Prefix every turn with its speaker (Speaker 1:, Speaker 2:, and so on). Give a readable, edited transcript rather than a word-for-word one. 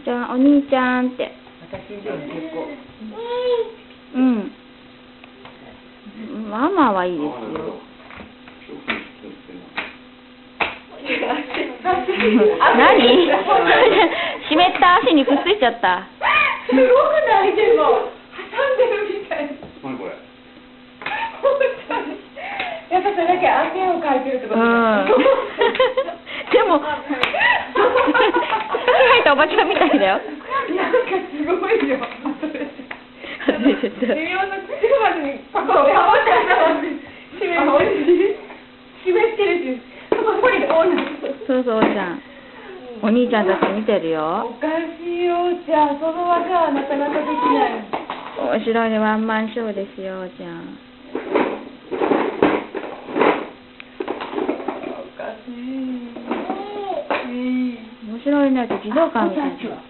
Speaker 1: じゃあ、お兄ちゃんって。
Speaker 2: 私以上に結構。
Speaker 1: うん。ママはいいですよ。何湿った足にくっついちゃった。
Speaker 2: すごくないでも挟んでるみたい。
Speaker 3: 何これ。
Speaker 2: やっぱそれだけ汗をかいてるってこと。
Speaker 1: でも入ったおばちゃんみたいだよ。
Speaker 2: なんかすごいよ。微妙な口までにパコってはまって湿ってるし、そこに
Speaker 1: そうそう、おーちゃん。お兄ちゃんたち見てるよ。
Speaker 2: おかしいよ、おーちゃん。その技はなかなかできない。
Speaker 1: 面白いね、ワンマンショーですよ、おーちゃん。
Speaker 2: おかしい。
Speaker 1: 面白いね、児童館みたいな。